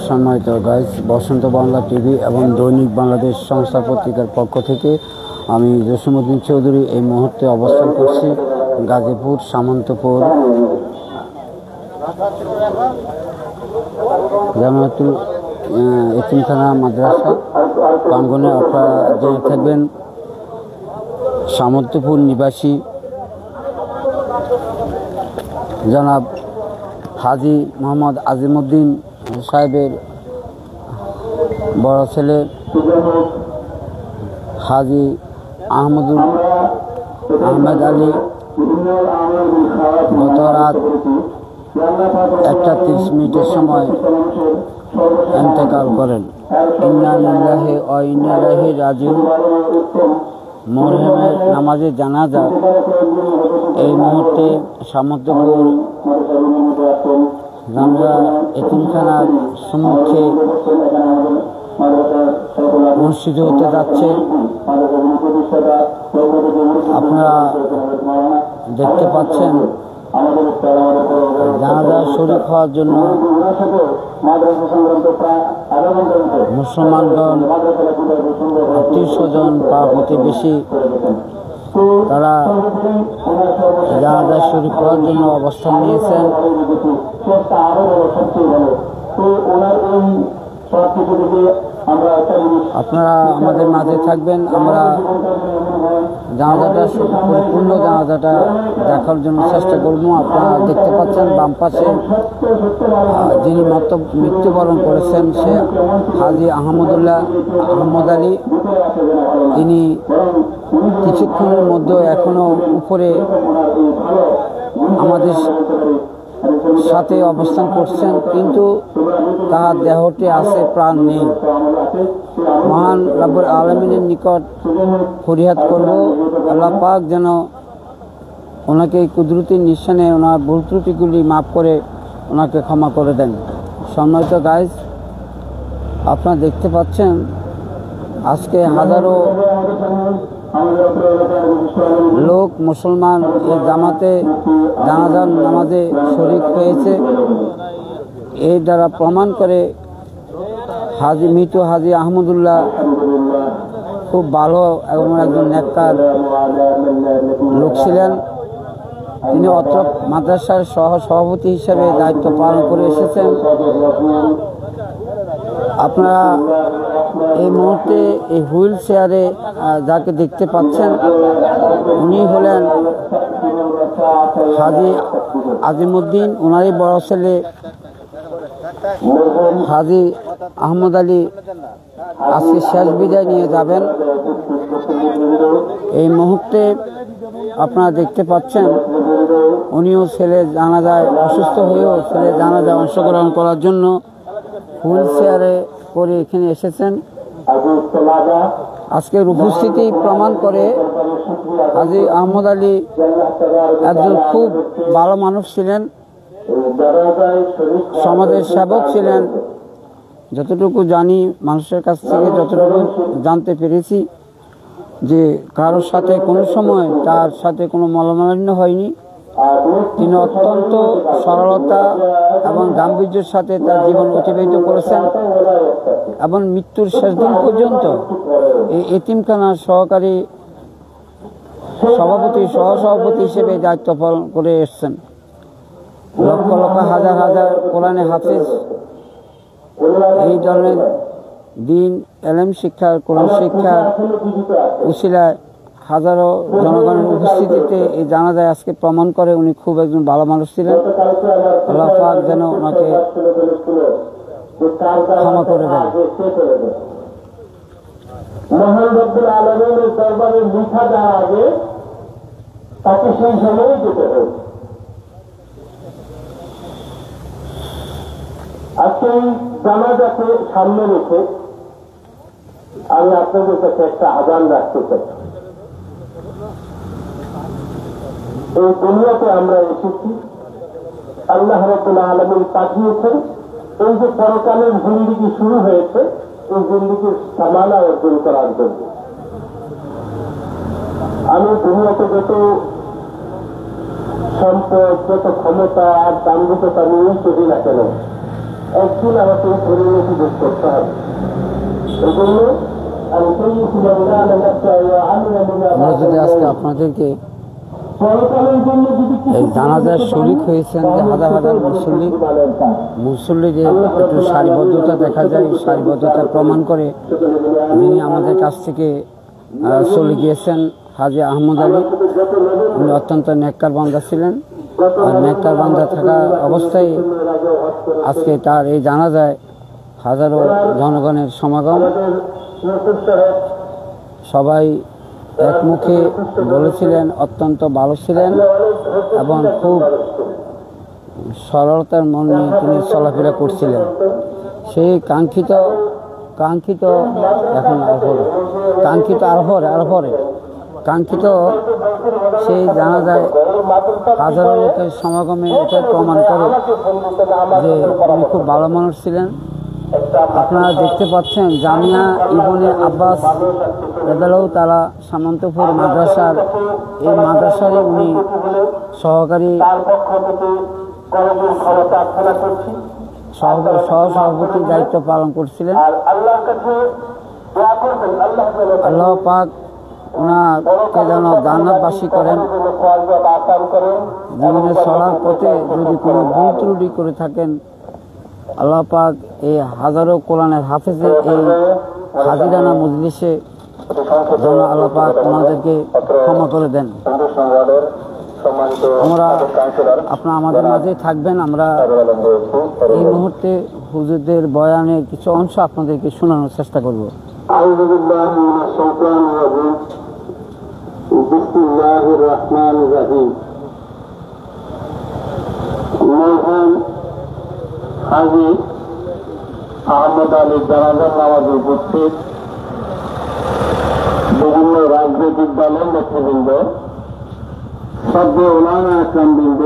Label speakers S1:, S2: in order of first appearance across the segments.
S1: সম্মানিত গাইজ, বসন্ত বাংলা টিভি এবং দৈনিক বাংলাদেশ সংস্থা পত্রিকার পক্ষ থেকে আমি জসিমউদ্দিন চৌধুরী এই মুহূর্তে অবস্থান করছি গাজীপুর সামন্তপুর জামিয়াতুল এতিমখানা মাদ্রাসা প্রাঙ্গণে। আপনারা জেনে থাকবেন সামন্তপুর নিবাসী জনাব হাজি মোহাম্মদ আজিমউদ্দিন সাহেবের বড় ছেলে হাজি আহমেদ আলী গত রাত 1:30 সময় ইন্তেকাল করেন। ইন্না লিল্লাহি ওয়া ইন্না ইলাইহি রাজিউন। মরহুমের নামাজে জানাজা এই মুহূর্তে সামন্তপুর জামিয়া এতিমখানার সম্মুখে অনুষ্ঠিত হতে যাচ্ছে। আপনারা দেখতে পাচ্ছেন জানাজা শরীক হওয়ার জন্য মুসলমানগণ, আত্মীয় স্বজন বা প্রতিবেশী তারা জানাজা শরীক হওয়ার জন্য অবস্থান নিয়েছেন। আপনারা আমাদের মাঝে থাকবেন। আমরা জানাজাটা পরিপূর্ণ জানাজাটা দেখার জন্য চেষ্টা করব। আপনারা দেখতে পাচ্ছেন বাম পাশে যিনি মৃত্যুবরণ করেছেন সে হাজি আহমদ আলী। তিনি কিছুক্ষণের মধ্যে এখনো উপরে আমাদের সাথে অবস্থান করছেন, কিন্তু তার দেহটি আছে, প্রাণ নেই। মহান রব্বুল আলামিনের নিকট ফরিয়াদ করব, আল্লাহ পাক যেন ওনাকে কুদরতি নিশানে ওনার ভুল ত্রুটিগুলি মাফ করে ওনাকে ক্ষমা করে দেন। সম্মানিত গাইজ, আপনারা দেখতে পাচ্ছেন আজকে হাজারো লোক মুসলমান এই জামাতে জানাজার নামাজে শরীক হয়েছে। এই দ্বারা প্রমাণ করে মৃত হাজি আহমদুল্লাহ খুব ভালো এবং একজন নেককার লোক ছিলেন। তিনি অত্র মাদ্রাসার সভাপতি হিসেবে দায়িত্ব পালন করে এসেছেন। আপনারা এই মুহূর্তে এই হুইল চেয়ারে যাকে দেখতে পাচ্ছেন উনি হলেন হাজি আজিমউদ্দিন। ওনারই বড় ছেলে হাজি আহমদ আলী আজকে শেষ বিদায় নিয়ে যাবেন। এই মুহূর্তে আপনারা দেখতে পাচ্ছেন উনিও ছেলে জানাজায় অসুস্থ হয়েও ছেলে জানাজায় অংশগ্রহণ করার জন্য হুইল চেয়ারে করে এখানে এসেছেন। আজকের উপস্থিতি প্রমাণ করে হাজি আহমদ আলী একজন খুব ভালো মানুষ ছিলেন, সমাজের সেবক ছিলেন। যতটুকু জানি, মানুষের কাছ থেকে যতটুকু জানতে পেরেছি যে কারোর সাথে কোনো সময় তার সাথে কোনো মনোমালিন্য হয়নি। তিনি অত্যন্ত সরলতা এবং গাম্ভীর্যের সাথে তার জীবন অতিবাহিত করেছেন এবং মৃত্যুর শেষ দিন পর্যন্ত এই এতিমখানার সহকারী সহসভাপতি হিসেবে দায়িত্ব পালন করে এসছেন। লক্ষ লক্ষ হাজার হাজার কোরআনে হাফেজ এই ধরনের দিন এলেম শিক্ষার কোরআন শিক্ষার উসিলায় হাজারো জনগণের উপস্থিতিতে এই জানাজায় আজকে প্রমাণ করে উনি খুব একজন ভালো মানুষ ছিলেন। আল্লাহ পাক যেন ওনাকে ক্ষমা করে দেন।
S2: মহান রব্বুল আলামিনের দরবারে লিখা দেওয়ার আগে তাকে সেই সময় যেতে হবে। আজকে এই জানাজাকে সামনে রেখে আমি আপনাদের কাছে একটা আহ্বান রাখতে চাই। এই দুনিয়াতে আমরা এসেছি, আল্লাহ রাব্বুল আলামিন পাঠিয়েছেন। এই যে পরকালের জিন্দেগি শুরু হয়েছে, এই জিন্দেগির সামানা অর্জন করার জন্য। আমি দুনিয়াতে যত সম্পদ, যত ক্ষমতা আর দাম্ভিকতা নিয়ে চলি না কেন, একদিন আমাকে এই পরিণতি ভোগ করতে হবে। এই জন্য আমি
S1: আমরা যদি আজকে আপনাদেরকে এই জানাজার শরীক হয়েছেন যে হাজার হাজার মুসল্লিদের একটু সারিবদ্ধতা দেখা যায়, সারিবদ্ধতা প্রমাণ করে যিনি আমাদের কাছ থেকে চলে গিয়েছেন হাজী আহমদ আলী। উনি অত্যন্ত নেককার বান্দা ছিলেন, আর নেককার বান্দা থাকা অবস্থায় আজকে তার এই জানাজায় হাজারো জনগণের সমাগম। সবাই একমুখে বলেছিলেন অত্যন্ত ভালো ছিলেন এবং খুব সরলতার মন নিয়ে তিনি চলাফেরা করছিলেন। সেই কাঙ্ক্ষিত এখন কাঙ্ক্ষিত সেই জানা যায় হাজারো লোকের সমাগমে এটা প্রমাণ করে যে উনি খুব ভালো মানুষ ছিলেন। আপনারা দেখতে পাচ্ছেন জামিয়া ইবনে আব্বাস এদালেও তারা সামন্তপুর মাদ্রাসার এই মাদ্রাসারই উনি সহকারী সহসভাপতির দায়িত্ব পালন করছিলেন। আল্লাহ পাক ওনাকে যেন জান্নাতবাসী করেন। জীবনে চলার পথে যদি কোনো ভুল ত্রুটি করে থাকেন, আল্লাহ পাক এই হাজারো কোরআনের হাফেজে এই হাজিরানা মজলিসে যেন আল্লাহ পাক ওনাদেরকে ক্ষমা করে দেন। আপনারা আমাদের মাঝে থাকবেন। আমরা এই মুহূর্তে হুজুরদের বয়ানের কিছু অংশ আপনাদেরকে শোনানোর চেষ্টা করব। বিসমিল্লাহির রহমানির রহিম। মরহুম হাজী আহমদ আলী জানাজার নামাজে উপস্থিত বিভিন্ন রাজনৈতিক দলের নেতৃবৃন্দ, সদ্য উলামা আকরামবৃন্দ,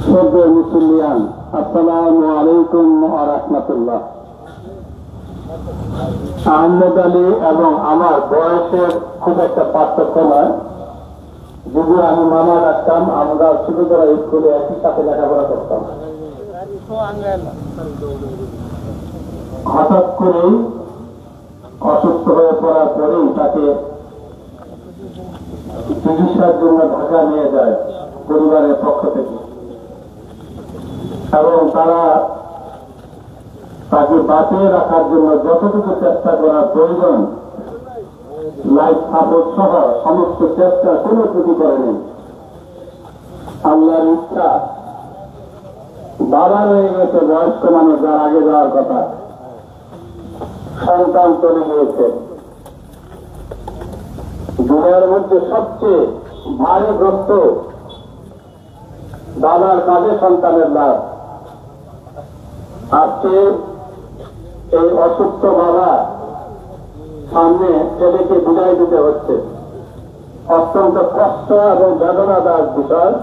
S1: সদ্য মুসল্লিয়ান, আসসালামু আলাইকুম ওয়া রাহমাতুল্লাহ। আহমদ আলী এবং আমার বয়সের খুব একটা পার্থক্য নয়, যদিও আমি মামা ডাকতাম। আমরা ছোটবেলা স্কুলে একই সাথে লেখাপড়া করতাম। হঠাৎ করেই অসুস্থ হয়ে পড়ার পরেই তাকে চিকিৎসার জন্য ঢাকা নিয়ে যায় পরিবারের পক্ষ থেকে, এবং তারা তাকে বাঁচিয়ে রাখার জন্য যতটুকু চেষ্টা করার প্রয়োজন, লাইফ সাপোর্ট সহ সমস্ত চেষ্টা কোনো ত্রুটি করেনি। আল্লাহর ইচ্ছা, বাবা রয়ে গেছে বয়স্ক মানুষ, যার আগে যাওয়ার কথা, সন্তান চলে গিয়েছে। দুনিয়ার মধ্যে সবচেয়ে ভারী গ্রস্ত বাবার কাজে সন্তানের লাভ। আজকে এই অসুস্থ বাবা সামনে ছেলেকে বিদায় দিতে হচ্ছে, অত্যন্ত কষ্ট এবং বেদনাদায়ক বিষয়।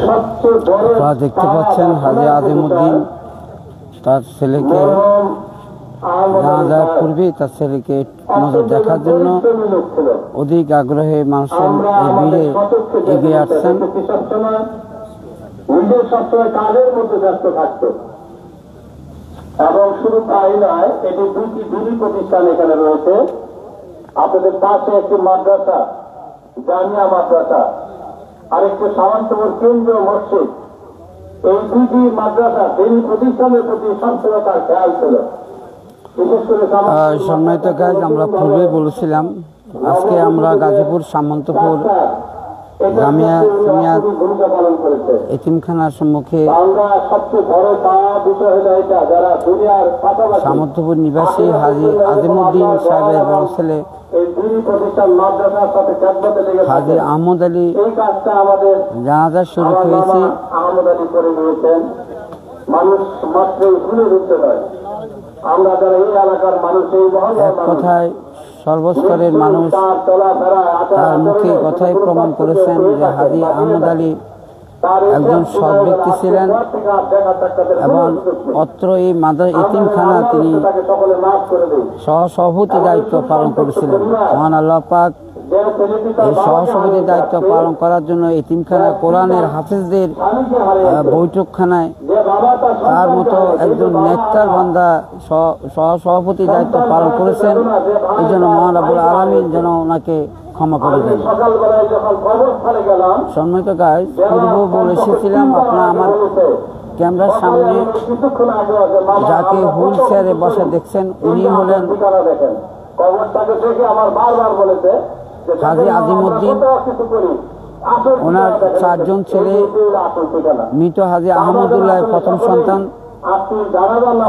S1: সবচেয়ে বড় দেখতে পাচ্ছেন হাজী আজিমউদ্দিন তার ছেলেকে জানাজার পূর্বে তার ছেলেকে নজর দেখার জন্য অধিক আগ্রহে মানুষের এই ভিড়ে এগিয়ে আসছেন। নিজের সবসময় কাজের মধ্যে ব্যস্ত থাকত, এবং শুধু তাই নয়, এটি দুটি দিনী প্রতিষ্ঠান এখানে রয়েছে। আপনাদের পাশে একটি মাদ্রাসা, জামিয়া মাদ্রাসা, আরেকটি সামন্তপুর কেন্দ্রীয় মসজিদ। এই দুটি মাদ্রাসা দিনী প্রতিষ্ঠানের প্রতি সবসময় তার খেয়াল ছিল। বিশেষ করে সম্মানিত কাজ, আমরা পূর্বে বলেছিলাম আজকে আমরা গাজীপুর সামন্তপুর জামিয়া এতিমখানার সম্মুখে সামন্তপুর নিবাসী হাজী আজিমউদ্দিন সাহেবের বড় ছেলে হাজী আহমদ আলী জানাজার শরীক হয়েছে। এক কথায় সর্বস্তরের মানুষ তার মুখে কথাই প্রমাণ করেছেন যে হাজী আহমদ আলী একজন সৎ ব্যক্তি ছিলেন, এবং অত্র এই এতিমখানা তিনি সহসভাপতি দায়িত্ব পালন করেছিলেন। মহান আল্লাহ পাক এই সহসভাপতির দায়িত্ব পালন করার জন্য এতিমখানা কোরআনের হাফেজদের বৈঠকখানায় তার মতো একজন নেককার বান্দা সহসভাপতির দায়িত্ব পালন করেছেন। এই জন্য মহান রব্বুল আলামিন যেন ওনাকে ক্ষমা করে দেন। সম্মানিত গাইস, পূর্ব বলে এসেছিলাম আপনারা আমার ক্যামেরার সামনে যাকে হুইল চেয়ারে বসে দেখছেন উনি হলেন হাজী আজিমউদ্দিন। ওনার 4 জন ছেলে, মৃত হাজী আহমদুল্লাহ প্রথম সন্তান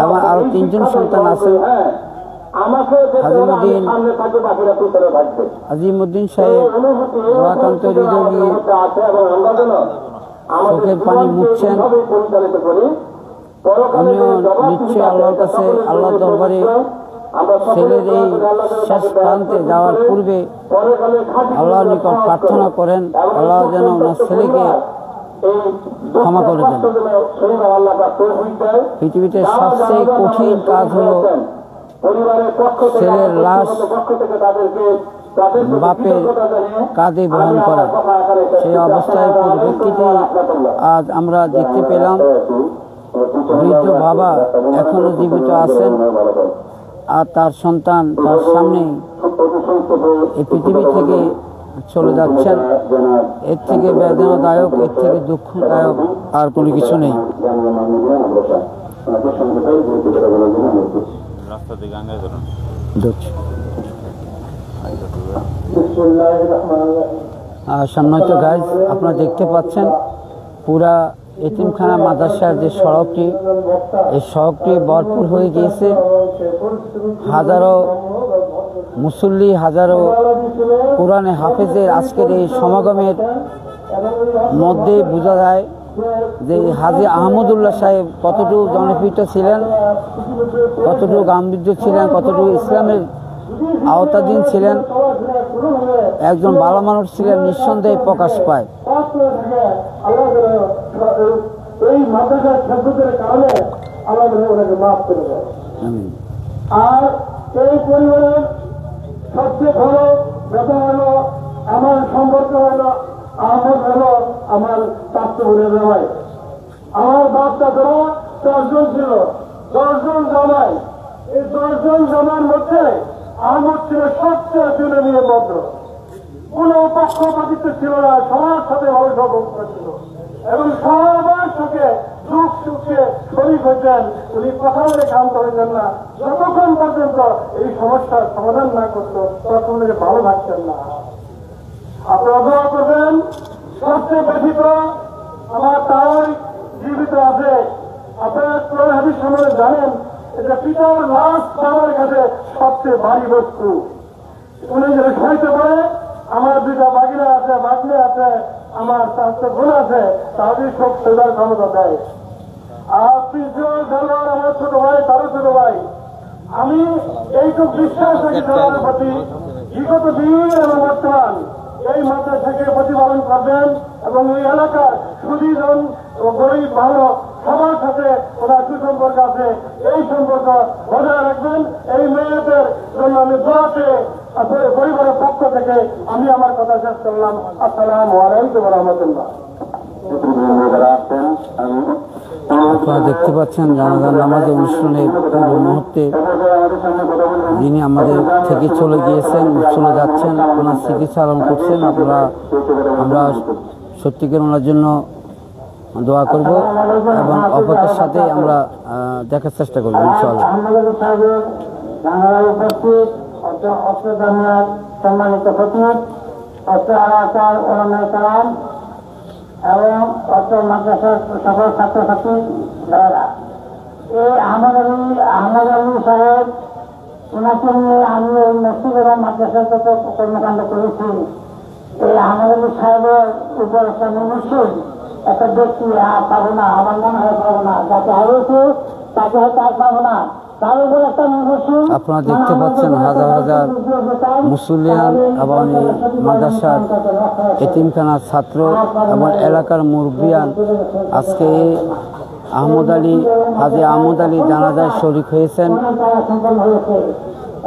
S1: এবং আরো 3 জন সন্তান আছে। আজিমউদ্দিন সাহেব দোয়াকান্ত হৃদয় নিয়ে চোখের পানি মুছছেন। উনিও নিশ্চয় আল্লাহর কাছে, আল্লাহর দরবারে ছেলের এই শেষ প্রান্তে যাওয়ার পূর্বে আল্লাহর নিকট প্রার্থনা করেন আল্লাহ যেন ওনার ছেলেকে ক্ষমা করে দেন। পৃথিবীতে সবচেয়ে কঠিন কাজ হলো ছেলের লাশ বাপের কাঁধে বহন করা। সেই অবস্থায় পরিপ্রেক্ষিতে আজ আমরা দেখতে পেলাম বৃদ্ধ বাবা এখনো জীবিত আছেন আর তার সন্তান তার সামনে এই পৃথিবী থেকে চলে যাচ্ছেন। এর থেকে বেদনাদায়ক, এর থেকে দুঃখদায়ক আর কোনো কিছু নেই। সম্মানিত গাইজ, আপনারা দেখতে পাচ্ছেন পুরা এতিমখানা মাদ্রাসার যে সড়কটি, এই সড়কটি ভরপুর হয়ে গিয়েছে। হাজারো মুসল্লি, হাজারো কোরআনে হাফেজের আজকের এই সমাগমের মধ্যে বোঝা যায় যে হাজী আহমদুল্লাহ সাহেব কতটুকু জনপ্রিয় ছিলেন, কতটুকু গাম্ভীর্য ছিলেন, কতটুকু ইসলামের আওতাধীন ছিলেন, একজন ভালো মানুষ ছিলেন নিঃসন্দেহে প্রকাশ পায়।
S2: আর এই পরিবারের সবচেয়ে ভালো ব্যাপার হলো আমার সম্পর্ক হলো আহমদ হলো আমার চাচাতো বোনের জামাই। আমার বাপ দাদারা 10 জন ছিল, 10 জন জামাই। এই 10 জন জামার মধ্যে আহমদ ছিল সবচেয়ে বিনয়ী ভদ্র, কোন পক্ষপাতিত্ব ছিল না, সবার সাথে ভালো সম্পর্ক ছিল এবং সবার সাথে সুখ সুখে শরীর হয়েছেন। উনি কথা বলে ক্ষান্ত হয়েছেন না, যতক্ষণ পর্যন্ত এই সমস্যার সমাধান না করতো ততক্ষণ ভালো থাকতেন না। আপনারা দোয়া করবেন। সবচেয়ে বেশি তো আমার তাই জীবিত আছে। আপনারা কোরআন হাদিস সম্বন্ধে জানেন এটা পিতার লাশ বাবার কাছে সবচেয়ে ভারী বস্তু। উনি যদি সইতে পারে, আমার 2টা বাগিনা আছে, বাগনে আছে, আমার 4টা বোন আছে, তাদের সব সেবার ক্ষমতা দেয়। আর তৃতীয় খেলোয়াড় আমার ছোট ভাই, তারও ছোট ভাই। আমি এইটুকু বিশ্বাস রাখি সবার প্রতি, বিগত দিন এবং বর্তমান এই মাদ্রাসাকে প্রতিপালন করবেন এবং এই এলাকার সুদীজন ও গরিব ভালো সবার সাথে ওনার সুসম্পর্ক আছে, এই সম্পর্ক বজায় রাখবেন। এই মেয়েদের জন্য আমি দোয়াতে পরিবারের পক্ষ থেকে আমি আমার কথা শেষ করলাম। আসসালামু আলাইকুম ওয়া রাহমাতুল্লাহ।
S1: আপনারা দেখতে পাচ্ছেন জানাজার নামাজের অনুষ্ঠানের পূর্ব মুহূর্তে যিনি আমাদের থেকে চলে গিয়েছেন, চলে যাচ্ছেন, ওনার চিকিৎসা আরম্ভ করছেন। আমরা সত্যিকার ওনার জন্য দোয়া করব এবং অপেক্ষার সাথে আমরা দেখার চেষ্টা করবো ইনশাআল্লাহ।
S2: সম্মানিত খতিব, অত্র এলাকার ওলামায়ে কেরাম এবং অত্র মাদ্রাসার সকল ছাত্রছাত্রী ভাইয়েরা, এই আহমদ আলী সাহেব ওনাকে নিয়ে আমি এই মসজিদ এবং মাদ্রাসার যত কর্মকাণ্ড করেছি, এই আহমদ আলী সাহেবের উপর একটা নির্ভরশীল একটা ব্যক্তি আর পাবো না, আমার মনে হয় পাবো না, যাকে হারিয়েছি তাকে হয়তো আর পাবো না।
S1: আপনারা দেখতে পাচ্ছেন হাজার হাজার মুসলিয়ান এবং মাদ্রাসার এতিমখানার ছাত্র এবং এলাকার মুরব্বিয়ান আজকে হাজী আহমদ আলী জানাজায় শরীক হয়েছেন।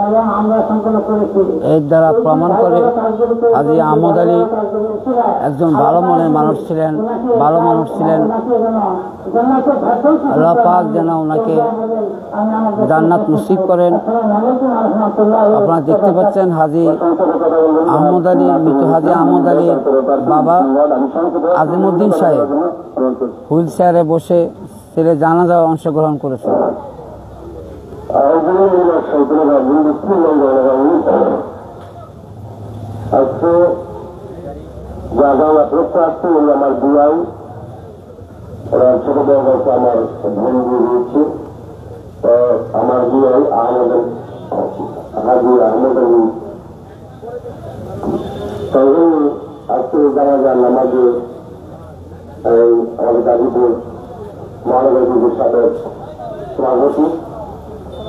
S2: এবং আমরা সম্পন্ন করেছি।
S1: এর দ্বারা প্রমাণ করে হাজী আহমদ আলী একজন ভালো মনের মানুষ ছিলেন, ভালো মানুষ ছিলেন। আল্লাহ পাক যেন ওনাকে জান্নাত নসিব করেন। আপনারা দেখতে পাচ্ছেন হাজী আহমদ আলী, মৃত হাজী আহমদ আলীর বাবা আজিমউদ্দিন সাহেব হুইল চেয়ারে বসে ছেলে জানাজায় অংশগ্রহণ করেছেন।
S2: আজকে জায়গায় প্রশ্ন আসছে আমার দুয়াই ওরা ছোটদের হয়তো আমার বন্ধু রয়েছে, আমার দুয়াই আহমদ হাজী আহমদ আলী তখন আজকে জানাজার নামাজে আমাদের গাজীপুর মহানগর সাথে সভাপতি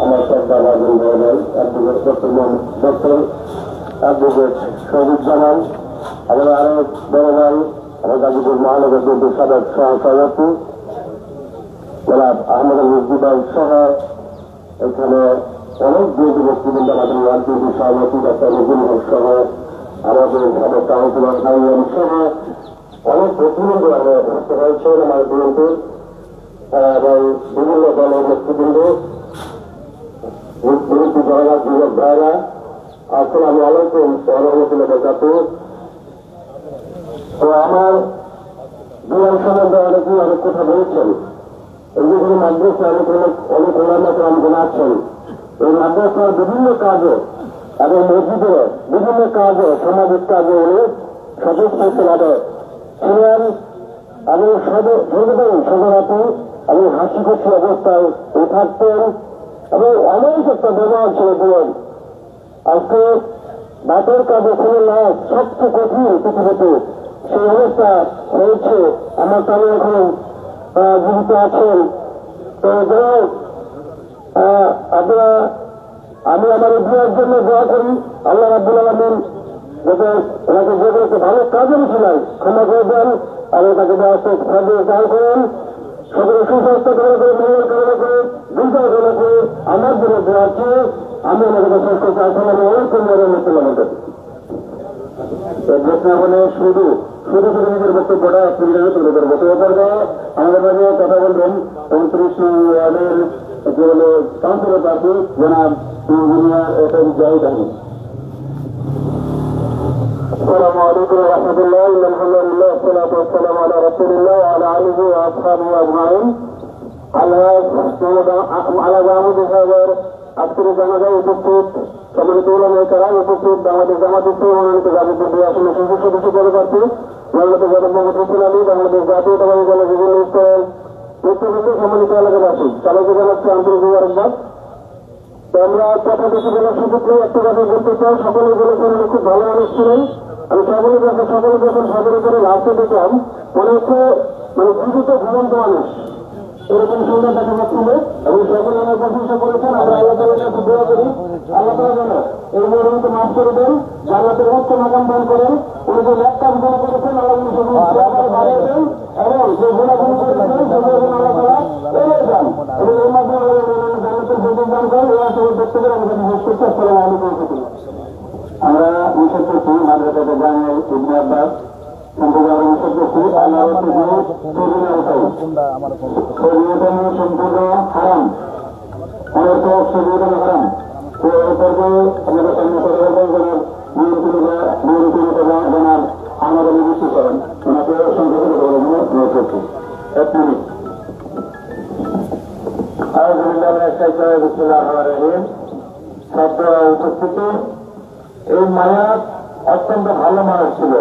S2: আমার শ্রদ্ধা রাজন বড় ভাই অ্যাডভোকেট ডক্টর অ্যাডভোকেট শহীদুজ্জামান, আমার আরো বড় ভাই আমার গাজীপুর মহানগর বিএনপির সাবেক সহসভাপতি জনাব আহমদ আলী ভাই সহ এখানে অনেক বিএনপি ব্যক্তিবৃন্দ, আমাদের রাজনীতি সভাপতি ডক্টর নজরুল হক সহ আমাদের সাবেক কাউন্সিলর নাইম সহ অনেক ব্যক্তিবৃন্দ উপস্থিত হয়েছেন আমার বিএনপির এবং বিভিন্ন দলের নেতৃবৃন্দ, বিএনপি জনগণ যুবক ভাইরা, আসসালামু আলাইকুম ওয়া রাহমাতুল্লাহি ওয়া বারাকাতুহু। তো আমার দুয়ার সম্বন্ধে অনেকেই অনেক কথা বলেছেন। এই যে কোনো মাদ্রাসা অনেক ওলামাকে আমদান আছেন, এই মাদ্রাসার বিভিন্ন কাজে এবং মসজিদের বিভিন্ন কাজে সামাজিক কাজে উনি সদস্য হিসেবে ছিলেন এবং সর্বদাই সভাপতি এবং হাসি খুশি অবস্থায় থাকতেন এবং অনেক একটা ব্যবহার ছিল দিলেন। আজকে বাতের কাজে ছিলেন না সবচেয়ে কঠিন পৃথিবীতে, সেই অবস্থা হয়েছে। আমার স্বামী এখন জীবিত আছেন। তো যাই আপনারা, আমি আমার উদ্ধারের জন্য দোয়া করি আল্লাহ রাব্বুল আলামিন যাতে ওনাকে যে একটা ভালো কাজের ছিলেন ক্ষমা করে দেন এবং তাকে দান করেন, সকলে সুস্বাস্থ্য কামনা করে, মঙ্গল কামনা করে, বিজয় কামনা করে আমার জন্য দোয়া চেয়ে আমি আমাদের শেষ করতে আসসালামু আলাইকুম ওয়া রাহমাতুল্লাহি ওয়া বারাকাতুহু। শুধু নিজের বক্তব্যটা তুলে ধরবো। তো এরপরে আমাদের মাঝে কথা বলবেন 29 নং ওয়ার্ডের যে হলো কাউন্সিলর প্রার্থী জনাব ইঞ্জিনিয়ার এফএম জাহিদ আহমেদ। السلام عليكم ورحمة الله، الحمد لله والصلاة والسلام على رسول الله وعلى آله وأصحابه أجمعين। على জামাত সাহেবের আজকের জানাজায় উপস্থিত সম্মানিত উলামায়ে কেরাম, উপস্থিত বাংলাদেশ জামাত ইসলামী মনোনীত গাজীপুর 2 আসনের সংসদ সদস্য পদপ্রার্থী বাংলাদেশ জাতীয় মোহাম্মদ আলী, বাংলাদেশ জাতীয়তাবাদী দলের বিভিন্ন স্তরের নেতৃবৃন্দ, সম্মানিত এলাকাবাসী, চালকে জানাচ্ছি আন্তরিক মুবারকবাদ। তো আমরা কথা বেশি বলার সুযোগ নেই, একটা কথা বলতে চাই। সকলেই বলেছেন উনি খুব ভালো মানুষ ছিলেন। আমি সকলে যখন সকলে করে রাস্তা দেখলাম মনে হচ্ছে জীবিত ঘুমন্ত মানুষ এরকম সুন্দর দেখা যাচ্ছিল এবং সকলে আমার প্রশংসা করেছেন। আমরা আল্লাহ তাআলার কাছে দোয়া করি আল্লাহ তাআলা যেন এই মরহুমকে মাফ করে দেন, জান্নাতের উচ্চ মাকাম দান করেন। উনি যে ন্যাক কাজগুলো করেছেন আল্লাহ সকল বাড়িয়ে দেন এবং যে গুণাগুণ করেছেন সেগুলো আল্লাহ তাআলা এড়িয়ে যান এবং এর মাধ্যমে জান্নাতের সুযোগ দান করেন। এই আসলে দেখতে করে আমাদের শেষ করতে আসসালামু আলাইকুম ওয়া রাহমাতুল্লাহ। আমরা নিষেধ করছি মাদ্রাসাতে জামিয়া ইবনে আব্বাস সম্পূর্ণ নিষেধ করছি। আল্লাহ সম্পূর্ণ হারাম, অনেক শরীয়তের হারাম। তো এরপরে আমাদের সামনে কথা বলবেন জনাব আহমদ আলী বিশ্ব করেন, ওনাকে সংক্ষেপে অনুরোধ করছি। 1 মিনিট। উপস্থিতি এই মায়াত অত্যন্ত ভালো মানুষ ছিল।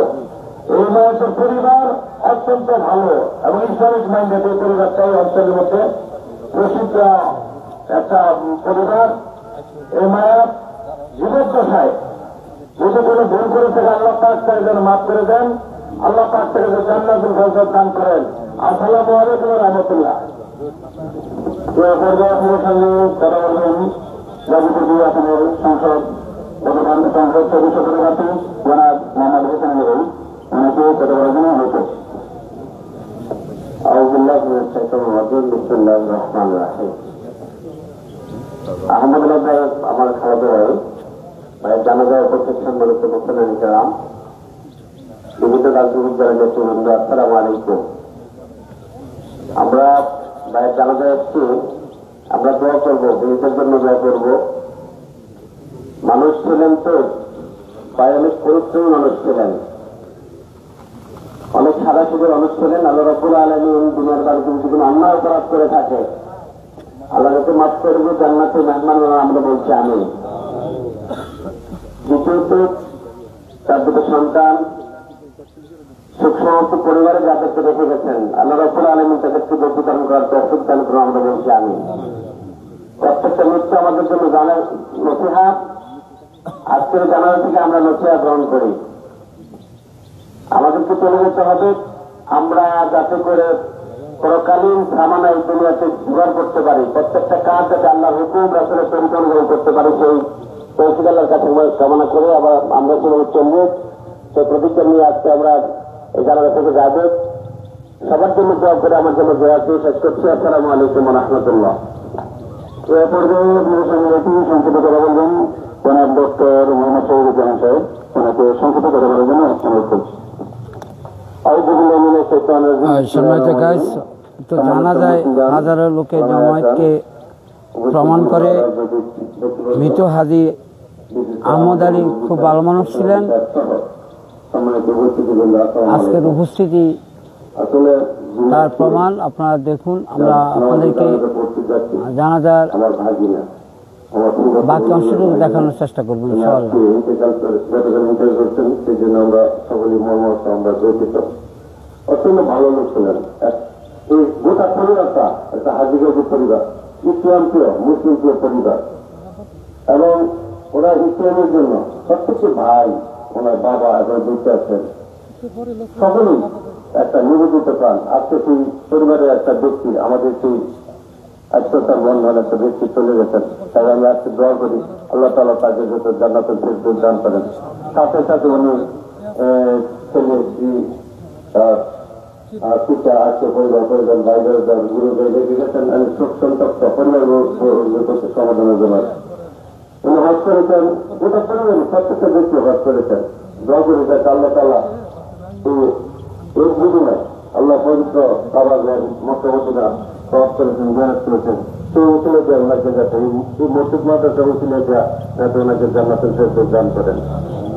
S2: এই মায়াতের পরিবার অত্যন্ত ভালো এবং ইসলামিক মাইন্ডেড এই পরিবারটাই অঞ্চলের মধ্যে প্রসিদ্ধ একটা পরিবার। এই মায়াত জীবদ্দশায় যদি কোনো ভুল করে থাকে আল্লাহ পাক তাকে যেন মাফ করে দেন, আল্লাহ পাক তাকে যেন জান্নাতুল ফেরদাউস দান করেন। আসসালামু আলাইকুম ওয়া রাহমাতুল্লাহ। তো পর্যায়ে আপনাদের সঙ্গে কথা বলবেন গাজীপুর 2 আসনের সংসদ সদস্য পদপ্রার্থী জনাব মোহাম্মদ হোসেন আলী ভাই, ওনাকে কথা বলার জন্য অনুরোধ করছি। আউযু বিল্লাহি মিনাশ শাইতানির রাজিম, বিসমিল্লাহির রহমানির রহিম। আহমদুল্লাহ সাহেব আমার খাওয়াতে হয় ভাইয়ের জানাজায় প্রত্যেকশন মূলত মোস্তানা নিকাম বিভিন্ন রাজনৈতিক দলের নেতৃবৃন্দ, আসসালামু আলাইকুম। আমরা ভাইয়ের জানাজায় এসছি, আমরা দোয়া করবো, বিয়েদের জন্য দোয়া করবো। মানুষ ছিলেন তো ভাই, অনেক পরিশ্রমী মানুষ ছিলেন, অনেক সাদাসিদের মানুষ ছিলেন। আল্লাহ রাব্বুল আলামিন দুনিয়ার বাড়িতে যদি কোনো অন্যায় অপরাধ করে থাকে আল্লাহ যাতে মাফ করবে, জান্নাতে মেহমান আমরা বলছি আমিন। দ্বিতীয়ত তার দুটো সন্তান সুখ সমস্ত পরিবারে যাদেরকে রেখে গেছেন আল্লাহ রাব্বুল আলামিন তাদেরকে বর্ধিতারণ করার তৌফিক দান করে আমরা বলছি আমিন। প্রত্যেকটা মৃত্যু আমাদের জন্য জানার নসিহত। আজকের জানাজা থেকে আমরা নসিহত গ্রহণ করি। আমাদেরকে চলে যেতে হবে, আমরা যাতে করে পরকালীন সামানা এই দুনিয়াতে জোগাড় করতে পারি, প্রত্যেকটা কাজ যাতে আল্লাহর হুকুম রাসূলের তরিকা অনুযায়ী করতে পারি, সেই তৌফিক আল্লাহর কাছে কামনা করে আবার আমরা চলবো। সেই প্রতিজ্ঞা নিয়ে আজকে আমরা এই জানাজা থেকে যাবো। সবার জন্য দোয়া করে আমার জন্য দোয়া দিয়ে শেষ করছি। আসসালামু আলাইকুম ওয়া রাহমাতুল্লাহ। এ পর্যায়ে সংক্ষিপ্ত কথা বলবেন জনাব ডক্টর মোহাম্মদ শহীদুজ্জামান সাহেব, ওনাকে সংক্ষিপ্ত কথা বলার জন্য অনুরোধ করছি।
S1: সম্মানিত গাইস, তো জানা যায় হাজারো লোকের জমায়েতকে প্রমাণ করে মৃত হাজী আহমদ আলী খুব ভালো মানুষ ছিলেন। আজকের উপস্থিতি তার প্রমাণ আপনারা দেখুন। আমরা আপনাদেরকে জানাজার বাকি অংশটুকু দেখানোর চেষ্টা করবো ইনশাআল্লাহ।
S2: অত্যন্ত ভালো লোক ছিলেন। এই গোটা পরিবারটা একটা হাজিগঞ্জের পরিবার, ইসলাম প্রিয়, মুসলিম প্রিয় পরিবার, এবং ওরা ইসলামের জন্য প্রত্যেকটি ভাই, ওনার বাবা এবং বেঁচে আছেন, সকলেই একটা নিবেদিত প্রাণ। আজকে সেই পরিবারের একটা ব্যক্তি, আমাদের সেই আত্মতার বন্ধন একটা ব্যক্তি চলে গেছেন, তাই আমি আজকে দোয়া করি আল্লাহ তাআলা তাকে যত জান্নাতুল ফিরদৌস দান করেন। সাথে সাথে উনি ছেলে পিতা আত্মীয় পরিবার বাইরে গুরুকে রেখে গেছেন। আমি শোক সন্তপ্ত পরিবার সমাধানের জন্য উনি হজ করেছেন, গোটা পরিবার প্রত্যেকটা ব্যক্তি হজ করেছেন। দোয়া করি যাতে আল্লাহ তাআলা এই জীবনে আল্লাহ পবিত্র বাবা মক্কা মদিনা প্রভাব করেছেন, মেহনত করেছেন, সেই উচিলে দিয়ে ওনাকে যাতে এই মসজিদ মাদ্রাসা উচিলে দেওয়া যাতে ওনাকে জান্নাতুল ফেরদৌস দান করেন।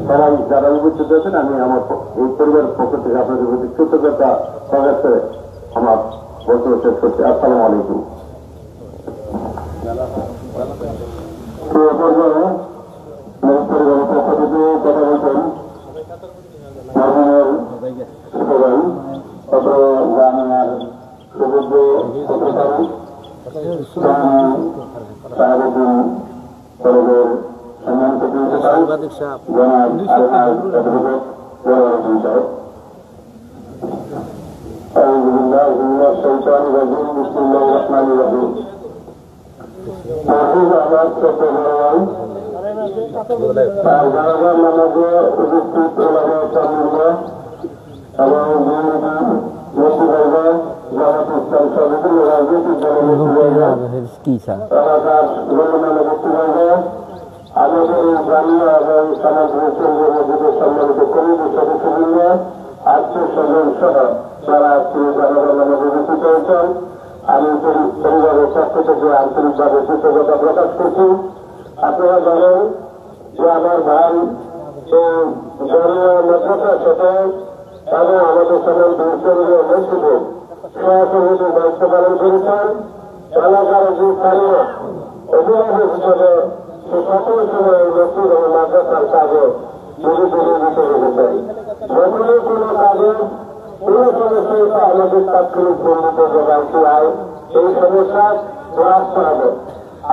S2: সবাই যারা উপস্থিত হয়েছেন, আমি আমার এই পরিবারের পক্ষ থেকে আপনাদের প্রতি কৃতজ্ঞতা প্রকাশ করে আমার বক্তব্য শেষ করছি। আসসালামু আলাইকুম। পরিবারের পক্ষ থেকে কথা বলছেন জামিয়ার সুযোগ্য সেক্রেটারি সাহেবুদ্দিন কলেজের সম্মানিত প্রিন্সিপাল জনাব অ্যাডভোকেট জওয়ারউদ্দিন সাহেব। আউযু বিল্লাহি মিনাশ শাইতানির রাজিম। বিসমিল্লাহির রহমানির রহিম। আমার ছোট ভাই তার জানাজার নামাজে উপস্থিত ওলামা কারাম এবং মসজিদ জামাত ইসলাম সমিতির রাজনৈতিক দলের এলাকার গণ্যমান্য ব্যক্তিবর্গ, আমাদের গ্রামীণ এবং সামাজিক কেন্দ্রের মসজিদের সম্মানিত কমিটির সদস্যবৃন্দ, আত্মীয় স্বজন সহ যারা আজকে জানাজার নামাজে উপস্থিত হয়েছেন, আমি পরিবারের পক্ষ থেকে আন্তরিকভাবে কৃতজ্ঞতা প্রকাশ করছি। আপনারা জানেন যে আমার ভাই ধর্মীয় মাদ্রাসার সাথে এবং আমাদের সমাজ কেন্দ্রীয় মসজিদে সহকর্মীদের দায়িত্ব পালন করেছেন। এলাকার যে স্থানীয় অভিভাবক হিসেবে সে সকল সময় মসজিদ এবং মাদ্রাসার কাজে নিয়োজিত রেখেছেন। যখনই কোনো কাজে কোনো সমস্যা আমাদের তাৎক্ষণিক বন্ধুতে যোগাইতে হয়, এই সমস্যা রাস্তা হবে।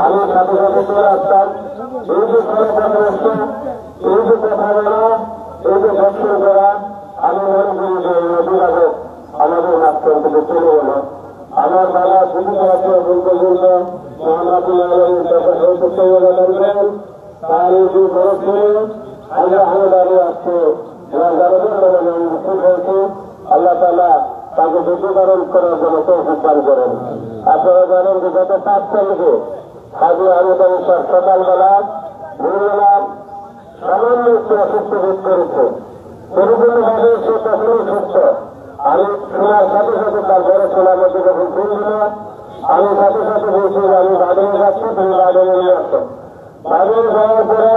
S2: আমি সাথে সাথে চলে আসতাম, এই যে ফলাফল আসছে, এই যে কথা বলা, এই যে দর্শন করা, আমি মনে করি যে এই অভিভাবক আমাদের মাঝখান থেকে চলে গেল। আমার বাবা জীবিত আছে এবং পর্যন্ত মোহাম্মদুল্লাহ তার এই যে খরচ করে আমরা আহমদ আলী আসছে হয়েছে, আল্লাহ তাআলা তাকে বেঁচে ধারণ করার জন্য তৌফিক দান করেন। আপনারা জানেন যে গত 5 তারিখে কাজী আহমেদ আনসার সকালবেলা ভোরবেলা সামান্য একটু অসুস্থ বোধ করেছে। পরিপূর্ণভাবে সে তখনই সুস্থ। আমি শোনার সাথে সাথে তার বড় ছেলে আমাকে যখন ফোন দিল, আমি সাথে সাথে বলছি যে আমি বাদনে যাচ্ছি, তুমি বাদনে নিয়ে আসো। বাদনে যাওয়ার পরে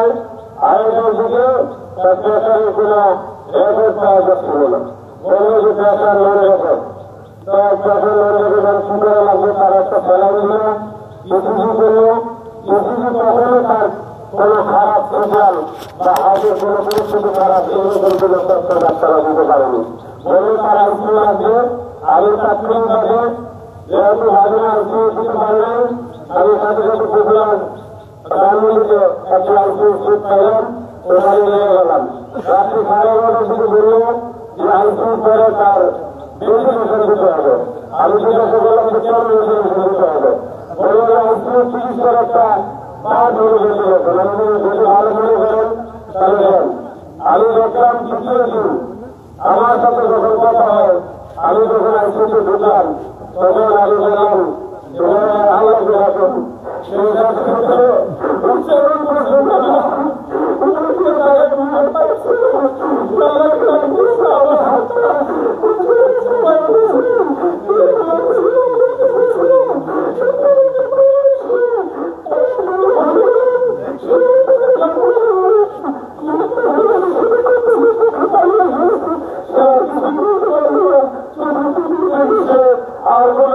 S2: আরেকজন দিকে তার প্রেশারের কোনো রেকর্ড পাওয়া যাচ্ছিল না। বললো যে প্রেশার নন রেকর্ড। তো প্রেশার নন রেকর্ড কি করা লাগবে, তার একটা ফেলাই দিল, ইসিজি করলো। ইসিজি তখনও তার কোনো খারাপ সিগন্যাল বা হাতের কোনো পরিস্থিতি খারাপ এরকম কোনো তথ্য ডাক্তাররা দিতে পারেনি। বললে তার আইসিউ লাগবে। আমি তাৎক্ষণিকভাবে যেহেতু বাদনে আইসিউ দিতে পারলেন, আমি সাথে সাথে বুঝলাম প্রধানমন্ত্রীকে একটা আইসিউ সিট পাইলাম, ওখানে নিয়ে গেলাম। রাত্রি 11:30টার দিকে বলল যে আইসিউ পরে তার ভেন্টিলেশন দিতে হবে। আমি জিজ্ঞাসা করলাম যে কেন ভেন্টিলেশন দিতে হবে। বলল আইসিউ চিকিৎসার একটা কাজ হলো ভেন্টিলেশন। আমি যদি ভালো মনে করেন তাহলে দেন। আমি দেখলাম তৃতীয় দিন আমার সাথে যখন কথা হয়, আমি যখন আইসিউতে ঢুকলাম তখন আমি বললাম আল্লাহকে রাখুন। সেই সাথে সাথে উচ্চারণ করছেন আর কোন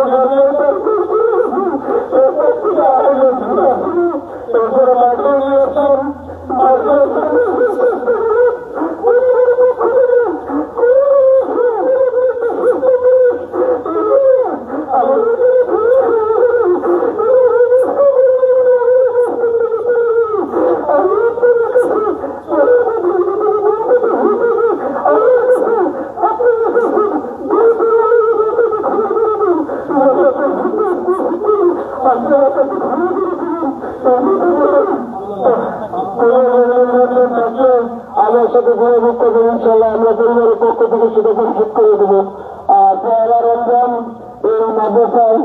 S2: আমার সাথে যোগাযোগ করবেন, ইনশাল্লাহ আমরা পরিবারের পক্ষ থেকে সেটা পরিশোধ করে দেবো। আর পয়লা রমজান এই মাদ্রাসায়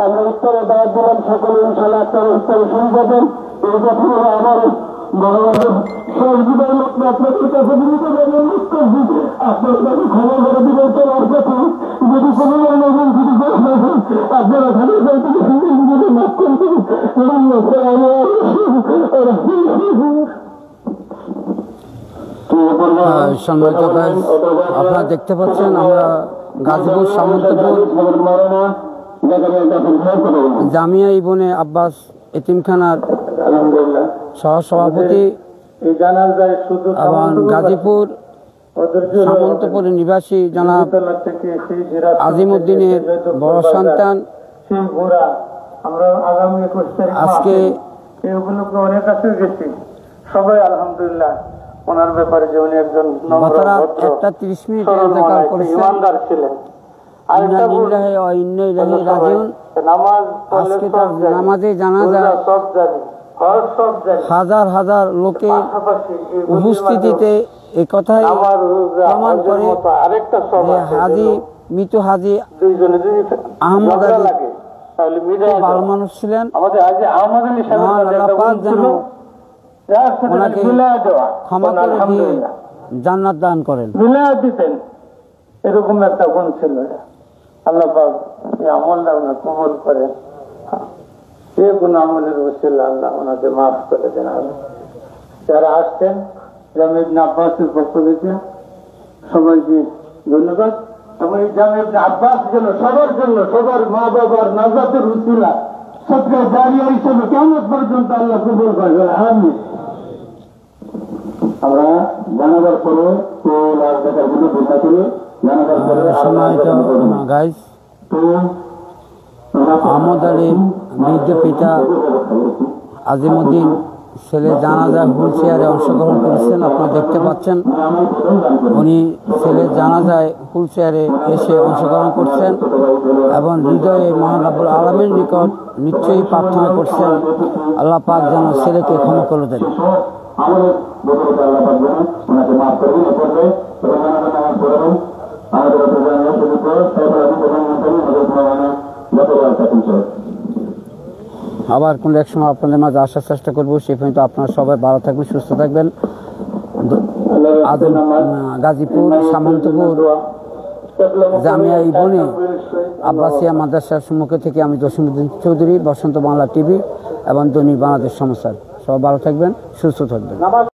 S2: আমরা উত্তরে দাওয়াত দিলাম, সকলে ইনশাল্লাহ আপনারা উত্তরে শুরু করবেন। এই কথা হলো আমার সহযোগিতার লোক আপনাদের কাছে বিনীত অনুরোধ করছি, আপনারা তাকে ক্ষমা করে দিবেন। তোমার কথা যদি কোনো যদি আপনারা খালি মাফ করে দেবেন।
S1: সম্মানিত ভাই, আপনারা দেখতে পাচ্ছেন আমরা গাজীপুর সামন্তপুর জামিয়া ইবনে আব্বাস এতিমখানার সহসভাপতি এবং গাজীপুর সামন্তপুরের নিবাসী জনাব আজিমউদ্দিনের বড় সন্তান আজকে
S3: অনেক কাছে গেছি, সবাই আলহামদুলিল্লাহ ওনার ব্যাপারে যে উনি একজন
S1: একটা 30 মিনিট ইন্তেকাল করেছেন।
S3: ইমানদার ছিলেন।
S1: আজকে তার নামাজে জানাজা হাজার হাজার লোকের উপস্থিতিতে এই কথাই প্রমাণ করে হাজি মৃত হাজি আহমদ আলী ভালো মানুষ ছিলেন। যেন ওনাকে ক্ষমা করে দিয়ে জান্নাত দান করেন।
S3: দিতেন এরকম একটা গুণ ছিল। আল্লাহ পাক এই আমলটা ওনার কবুল করেন। যে কোনো আমলের ওসিলা আল্লাহ ওনাকে মাফ করে দেন। যারা আসছেন জামি ইবনে আব্বাসের পক্ষ থেকে সবাইকে ধন্যবাদ। এবং এই জামি ইবনে আব্বাস জন্য সবার জন্য সবার মা বাবার নাজাতের ওসিলা সদকা জারিয়া হিসেবে কিয়ামত পর্যন্ত আল্লাহ কবুল করবে। আমিন। আমরা জানাবার পরে
S1: আহমদ আলীর বৃদ্ধ পিতা আজিমউদ্দিন ছেলে জানাজায় হুল চেয়ারে অংশগ্রহণ করেছেন। আপনারা দেখতে পাচ্ছেন উনি ছেলের জানাজায় হুল চেয়ারে এসে অংশগ্রহণ করছেন এবং হৃদয়ে মহান রব্বুল আলামিনের নিকট নিশ্চয়ই প্রার্থনা করছেন আল্লাহ পাক যেন ছেলেকে ক্ষমা করে দেন।
S2: আমাদের বদলতে আল্লাহ পাক যেন ওনাকে মাফ করবেন। এ পর্যায়ে নামাজ পড়বেন আমাদের প্রধানমন্ত্রী প্রধানমন্ত্রী হজরত মাওলানা
S1: আবার কোনো এক সময় আপনাদের মাঝে আসার চেষ্টা করবো। সে পর্যন্ত আপনারা সবাই ভালো থাকবেন, সুস্থ থাকবেন। গাজীপুর সামন্তপুর জামিয়া ইবনে আব্বাসিয়া মাদ্রাসার সম্মুখে থেকে আমি জসিমউদ্দিন চৌধুরী, বসন্ত বাংলা টিভি এবং দৈনিক বাংলাদেশ সমাচার। সবাই ভালো থাকবেন, সুস্থ থাকবেন।